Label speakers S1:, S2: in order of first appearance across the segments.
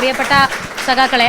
S1: പ്രിയപ്പെട്ട സഖാക്കളെ,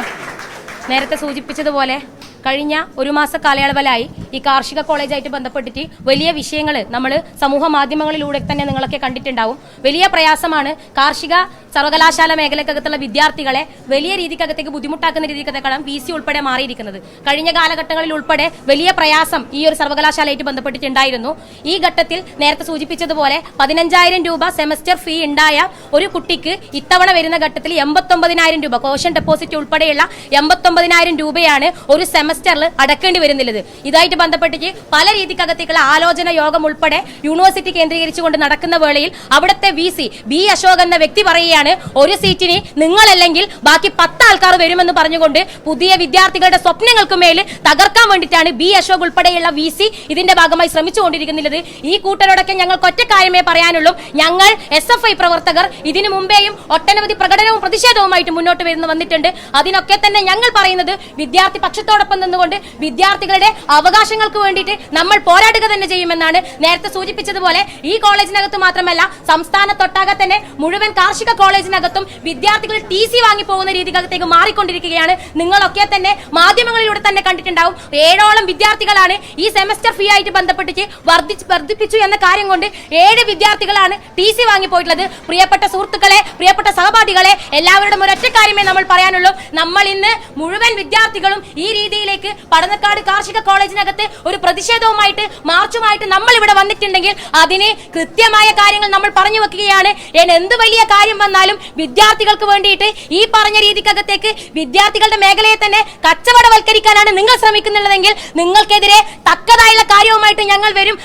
S1: നേരത്തെ സൂചിപ്പിച്ചതുപോലെ കഴിഞ്ഞ ഒരു മാസ കാലയളവിലായി ഈ കാർഷിക കോളേജായിട്ട് ബന്ധപ്പെട്ടിട്ട് വലിയ വിഷയങ്ങൾ നമ്മൾ സമൂഹ മാധ്യമങ്ങളിലൂടെ തന്നെ നിങ്ങളൊക്കെ കണ്ടിട്ടുണ്ടാവും. വലിയ പ്രയാസമാണ് കാർഷിക സർവകലാശാല മേഖലക്കകത്തുള്ള വിദ്യാർത്ഥികളെ വലിയ രീതിക്കകത്തേക്ക് ബുദ്ധിമുട്ടാക്കുന്ന രീതിക്കകത്തേക്കാണ് VC ഉൾപ്പെടെ മാറിയിരിക്കുന്നത്. കഴിഞ്ഞ കാലഘട്ടങ്ങളിൽ ഉൾപ്പെടെ വലിയ പ്രയാസം ഈ ഒരു സർവകലാശാലയായിട്ട് ബന്ധപ്പെട്ടിട്ടുണ്ടായിരുന്നു. ഈ ഘട്ടത്തിൽ നേരത്തെ സൂചിപ്പിച്ചതുപോലെ 15,000 രൂപ സെമസ്റ്റർ ഫീ ഉണ്ടായ ഒരു കുട്ടിക്ക് ഇത്തവണ വരുന്ന ഘട്ടത്തിൽ 89,000 രൂപ കോഷൻ ഡെപ്പോസിറ്റ് ഉൾപ്പെടെയുള്ള 89,000 രൂപയാണ് ഒരു സെമസ്റ്ററിൽ അടക്കേണ്ടി വരുന്നത്. ഇതായിട്ട് ബന്ധപ്പെട്ടിട്ട് പല രീതിക്കകത്തേക്കുള്ള ആലോചന യോഗം ഉൾപ്പെടെ യൂണിവേഴ്സിറ്റി കേന്ദ്രീകരിച്ചുകൊണ്ട് നടക്കുന്ന വേളയിൽ അവിടുത്തെ VC B അശോക് എന്ന വ്യക്തി പറയുകയാണ്, ഒരു സീറ്റിന് നിങ്ങളല്ലെങ്കിൽ ബാക്കി 10 ആൾക്കാർ വരുമെന്ന് പറഞ്ഞുകൊണ്ട് പുതിയ വിദ്യാർത്ഥികളുടെ സ്വപ്നങ്ങൾക്ക് മേൽ തകർക്കാൻ വേണ്ടിയിട്ടാണ് B അശോക് ഉൾപ്പെടെയുള്ള VC ഇതിന്റെ ഭാഗമായി ശ്രമിച്ചുകൊണ്ടിരിക്കുന്നത്. ഈ കൂട്ടരോടൊക്കെ ഞങ്ങൾക്ക് ഒറ്റ കാര്യമേ പറയാനുള്ളൂ. ഞങ്ങൾ SFI പ്രവർത്തകർ ഇതിനു മുമ്പേയും ഒട്ടനവധി പ്രകടനവും പ്രതിഷേധവുമായിട്ട് മുന്നോട്ട് വന്നിട്ടുണ്ട്. അതിനൊക്കെ തന്നെ ഞങ്ങൾ പറയുന്നത് വിദ്യാർത്ഥി പക്ഷത്തോടൊപ്പം നിന്നുകൊണ്ട് വിദ്യാർത്ഥികളുടെ അവകാശങ്ങൾക്ക് വേണ്ടിയിട്ട് നമ്മൾ പോരാടുക തന്നെ ചെയ്യുമെന്നാണ്. നേരത്തെ സൂചിപ്പിച്ചതുപോലെ ഈ കോളേജിനകത്ത് മാത്രമല്ല സംസ്ഥാനത്തൊട്ടാകെ തന്നെ മുഴുവൻ കാർഷിക കോളേജിനകത്തും വിദ്യാർത്ഥികൾ TC വാങ്ങി പോകുന്ന രീതിക്കകത്തേക്ക് മാറിക്കൊണ്ടിരിക്കുകയാണ്. നിങ്ങളൊക്കെ തന്നെ മാധ്യമങ്ങളിലൂടെ തന്നെ കണ്ടിട്ടുണ്ടാവും. 7ഓളം വിദ്യാർത്ഥികളാണ് ഈ സെമസ്റ്റർ ഫീ ആയിട്ട് ബന്ധപ്പെട്ടിട്ട് വർദ്ധിപ്പിച്ചു എന്ന കാര്യം കൊണ്ട് 7 വിദ്യാർത്ഥികളാണ് TC വാങ്ങി പോയിട്ടുള്ളത്. പ്രിയപ്പെട്ട സുഹൃത്തുക്കളെ, പ്രിയപ്പെട്ട സഹപാഠികളെ, എല്ലാവരുടെ ഒരൊറ്റ കാര്യമേ നമ്മൾ പറയാനുള്ളൂ. നമ്മൾ ഇന്ന് മുഴുവൻ വിദ്യാർത്ഥികളും ഈ രീതിയിലേക്ക് പടന്നക്കാട് കാർഷിക കോളേജിനകത്ത് ഒരു പ്രതിഷേധവുമായിട്ട് മാർച്ചുമായിട്ട് നമ്മൾ ഇവിടെ വന്നിട്ടുണ്ടെങ്കിൽ അതിന് കൃത്യമായ കാര്യങ്ങൾ നമ്മൾ പറഞ്ഞു വെക്കുകയാണ്. എന്ത് വലിയ കാര്യം വന്നാലും വിദ്യാർത്ഥികൾക്ക് വേണ്ടിയിട്ട് ഈ പറഞ്ഞ രീതിക്കകത്തേക്ക് വിദ്യാർത്ഥികളുടെ മേഖലയെ തന്നെ കച്ചവടവൽക്കരിക്കാനാണ് നിങ്ങൾ ശ്രമിക്കുന്നുള്ളതെങ്കിൽ നിങ്ങൾക്കെതിരെ തക്കതായുള്ള കാര്യവുമായിട്ട് ഞങ്ങൾ വരും.